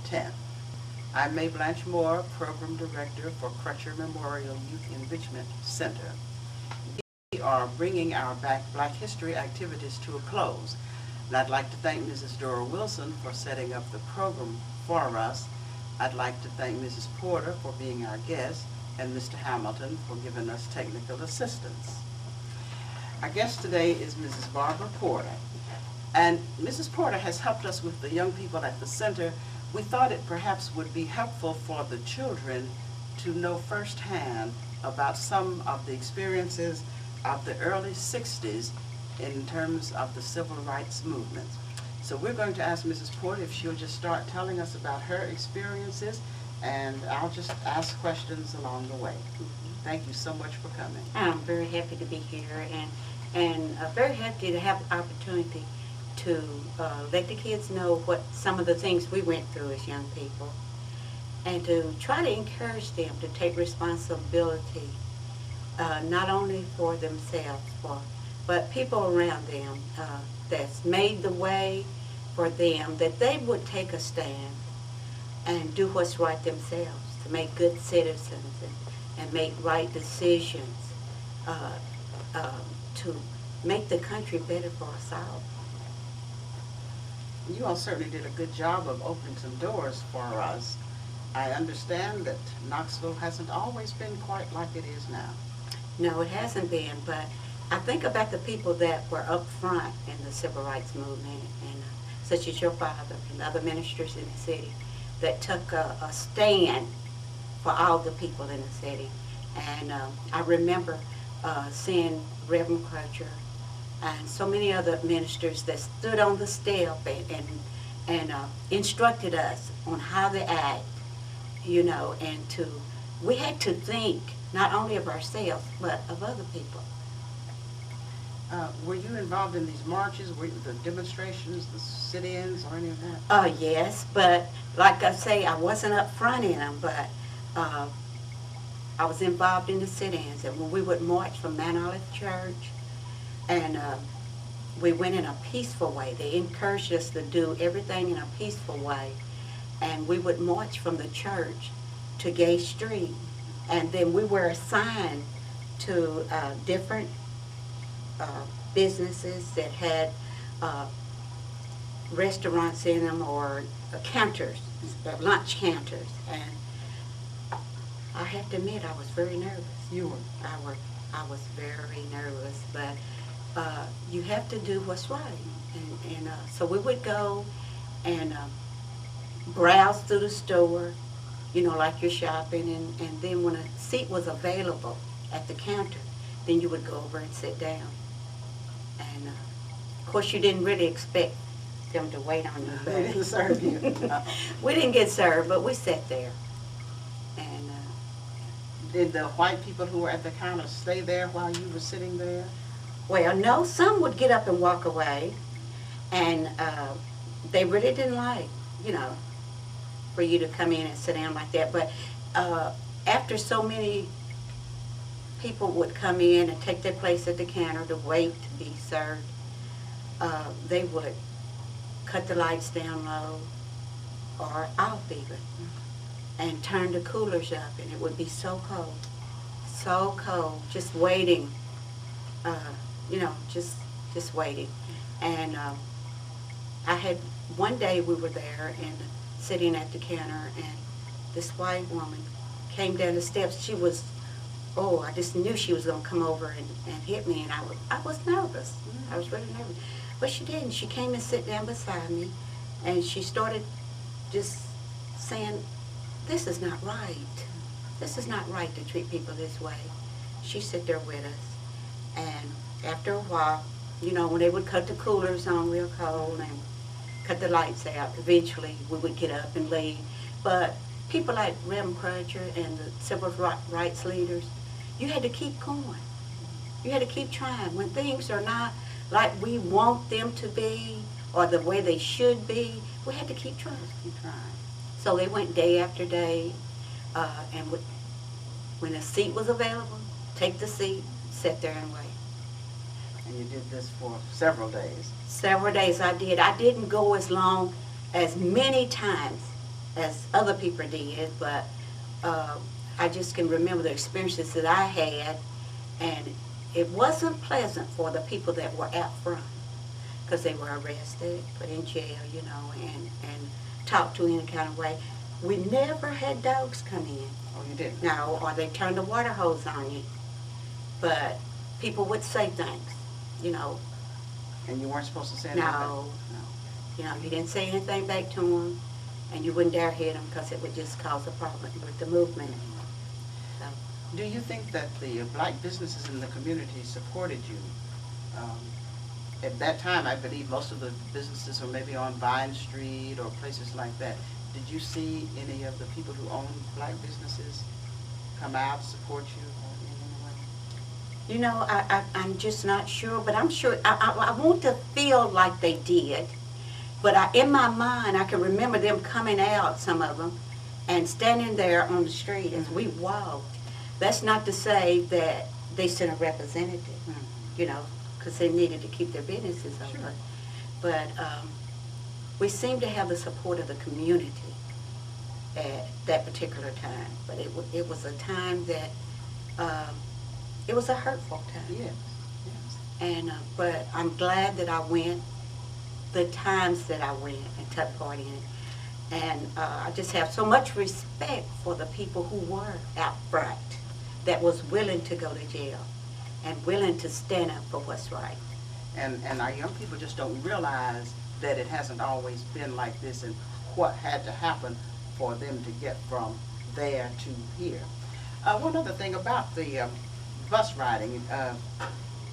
10th. I'm Blanche, Program Director for Crutcher Memorial Youth Enrichment Center. We are bringing our Black History activities to a close. And I'd like to thank Mrs. Dora Wilson for setting up the program for us. I'd like to thank Mrs. Porter for being our guest and Mr. Hamilton for giving us technical assistance. Our guest today is Mrs. Barbara Porter. And Mrs. Porter has helped us with the young people at the center. We thought it perhaps would be helpful for the children to know firsthand about some of the experiences of the early 60s in terms of the civil rights movement. So we're going to ask Mrs. Porter if she'll just start telling us about her experiences, and I'll just ask questions along the way. Thank you so much for coming. I'm very happy to be here, and very happy to have the opportunity to let the kids know what some of the things we went through as young people, and to try to encourage them to take responsibility, not only for themselves, but people around them that's made the way for them, that they would take a stand and do what's right themselves, to make good citizens and make right decisions, to make the country better for us all. You all certainly did a good job of opening some doors for us. I understand that Knoxville hasn't always been quite like it is now. No, it hasn't been, but I think about the people that were up front in the civil rights movement, and such as your father and other ministers in the city that took a stand for all the people in the city. And I remember seeing Reverend Crutcher and so many other ministers that stood on the step and instructed us on how to act, you know, and we had to think not only of ourselves, but of other people. Were you involved in these marches, the demonstrations, the sit-ins, or any of that? Yes, but like I say, I wasn't up front in them, but I was involved in the sit-ins, and when we would march from Mount Olive Church, and we went in a peaceful way. They encouraged us to do everything in a peaceful way, and we would march from the church to Gay Street, and then we were assigned to different businesses that had restaurants in them, or counters, lunch counters, and I have to admit I was very nervous. You were? I was very nervous, but you have to do what's right. And so we would go and browse through the store, you know, like you're shopping, and then when a seat was available at the counter, then you would go over and sit down. And of course you didn't really expect them to wait on you. They didn't serve you. We didn't get served, but we sat there. And did the white people who were at the counter stay there while you were sitting there? well, no, some would get up and walk away, and they really didn't like, you know, for you to come in and sit down like that. But after so many people would come in and take their place at the counter to wait to be served, they would cut the lights down low or off even, and turn the coolers up, and it would be so cold, just waiting, you know, just waiting. And I had, one day we were there and sitting at the counter, and this white woman came down the steps. She was, oh, I just knew she was going to come over and hit me, and I was nervous. I was really nervous. But she didn't. She came and sat down beside me, and she started just saying, this is not right. This is not right to treat people this way. She sat there with us, and after a while, you know, when they would cut the coolers on real cold and cut the lights out, eventually we would get up and leave. But people like Reverend Crutcher and the civil rights leaders, you had to keep going. You had to keep trying. When things are not like we want them to be or the way they should be, we had to keep trying. So they went day after day, and when a seat was available, take the seat, sit there and wait. And you did this for several days? Several days I did. I didn't go as long as many times as other people did, but I just can remember the experiences that I had, and it wasn't pleasant for the people that were out front, because they were arrested, put in jail, you know, and talked to in a kind of way. We never had dogs come in. Oh, you didn't? No, or they turned the water hose on you. But people would say things, you know. And you weren't supposed to say anything? No. You know, you didn't say anything back to them, and you wouldn't dare hit them because it would just cause a problem with the movement. So. Do you think that the black businesses in the community supported you? At that time, I believe most of the businesses were maybe on Vine Street or places like that. Did you see any of the people who owned black businesses come out, support you in any way? You know, I'm just not sure, but I'm sure, I want to feel like they did. But in my mind, I can remember them coming out, some of them, and standing there on the street as we walked. That's not to say that they sent a representative, you know, because they needed to keep their businesses open. Sure. But we seemed to have the support of the community at that particular time. But it was a time that, it was a hurtful time. Yes, yes. And, but I'm glad that I went the times that I went and took part in it. And I just have so much respect for the people who were out front, that was willing to go to jail and willing to stand up for what's right. And our young people just don't realize that it hasn't always been like this and what had to happen for them to get from there to here. One other thing about the bus riding,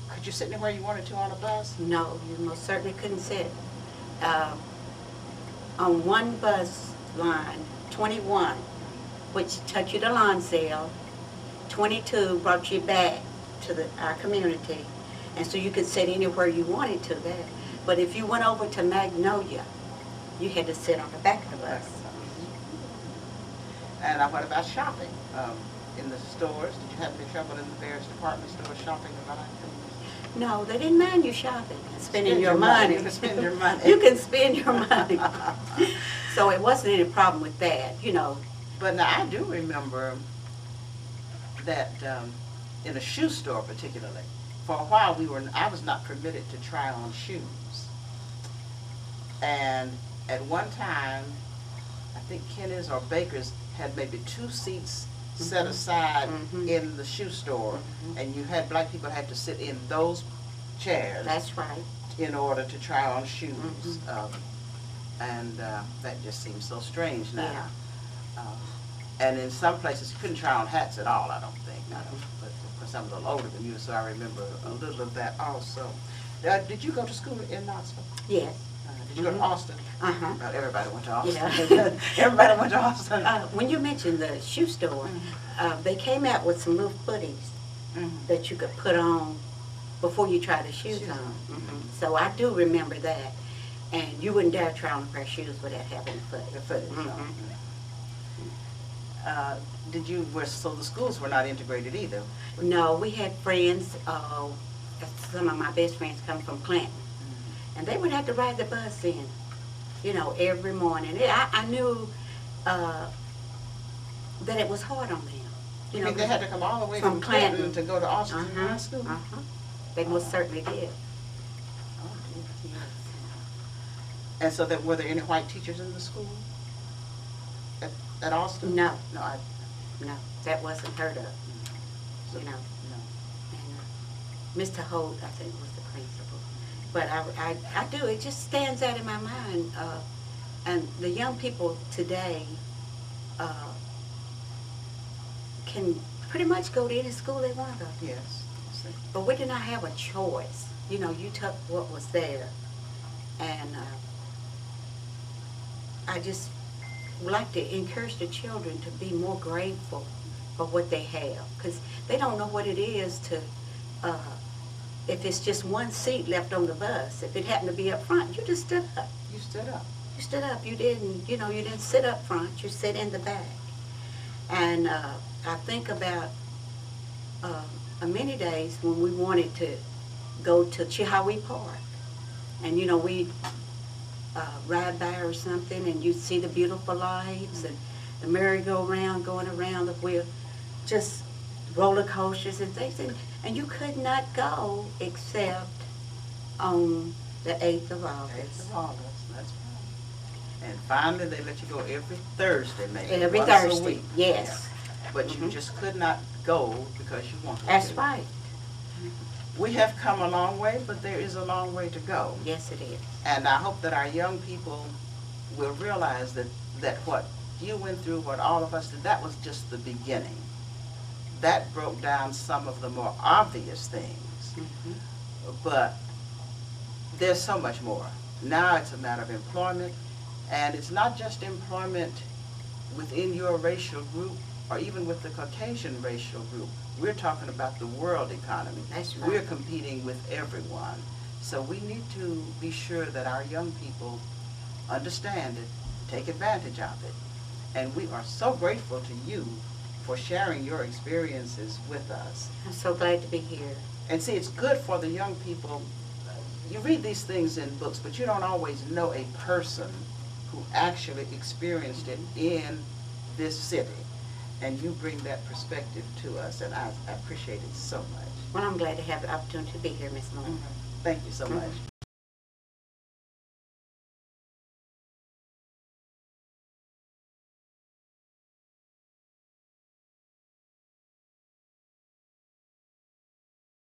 could you sit anywhere you wanted to on a bus? No, you most certainly couldn't sit. On one bus line, 21, which took you to Lonsdale, 22 brought you back to our community, and so you could sit anywhere you wanted to there. But if you went over to Magnolia, you had to sit on the back of the bus. And what about shopping? In the stores, did you have any trouble in the various department stores shopping and buying things? No, they didn't mind you shopping and spending your money. You can spend your money. You can spend your money. So it wasn't any problem with that, you know. But now I do remember that in a shoe store particularly, for a while I was not permitted to try on shoes. And at one time, I think Kenny's or Baker's had maybe 2 seats set aside in the shoe store, and you had black people had to sit in those chairs. That's right. In order to try on shoes. And that just seems so strange now. Yeah. And in some places you couldn't try on hats at all, I don't think. But of course I'm a little older than you, so I remember a little of that also. Did you go to school in Knoxville? Yes. Did you go to Austin? Well, everybody went to Austin. Yeah. Everybody went to Austin. When you mentioned the shoe store, they came out with some little footies that you could put on before you try the shoes on. So I do remember that. And you wouldn't dare try on a pair of shoes without having the footies on. So the schools were not integrated either? No, we had friends, some of my best friends come from Clinton. And they would have to ride the bus in, you know, every morning. I knew that it was hard on them. You mean they had to come all the way from Clinton to go to Austin High School? They most certainly did. Oh, dear. And so were there any white teachers in the school at Austin? No. No, That wasn't heard of, you know. No. And Mr. Holt, I think, was the principal. But I do, it just stands out in my mind. And the young people today can pretty much go to any school they want to go to. Yes. But we did not have a choice. You know, you took what was there. And I just would like to encourage the children to be more grateful for what they have. Because they don't know what it is to, if it's just one seat left on the bus. If it happened to be up front, you just stood up. You stood up. You stood up. You didn't, you know, you didn't sit up front. You sit in the back. And I think about many days when we wanted to go to Chihawi Park. And, you know, we ride by or something, and you'd see the beautiful lights and the merry-go-round going around the wheel, just roller coasters and things, and you could not go except on the 8th of 8th August. of August, that's right. And finally, they let you go every Thursday, maybe. Every once a Thursday, week. yes. Yeah. But you just could not go because you wanted to. That's right. We have come a long way, but there is a long way to go. Yes, it is. And I hope that our young people will realize that what you went through, what all of us did, that was just the beginning. That broke down some of the more obvious things. But there's so much more. Now it's a matter of employment, and it's not just employment within your racial group or even with the Caucasian racial group. We're talking about the world economy. That's right. We're competing with everyone. So we need to be sure that our young people understand it, take advantage of it. And we are so grateful to you for sharing your experiences with us. I'm so glad to be here. And see, it's good for the young people. You read these things in books, but you don't always know a person who actually experienced it in this city. And you bring that perspective to us, and I appreciate it so much. Well, I'm glad to have the opportunity to be here, Miss Moore. Thank you so much.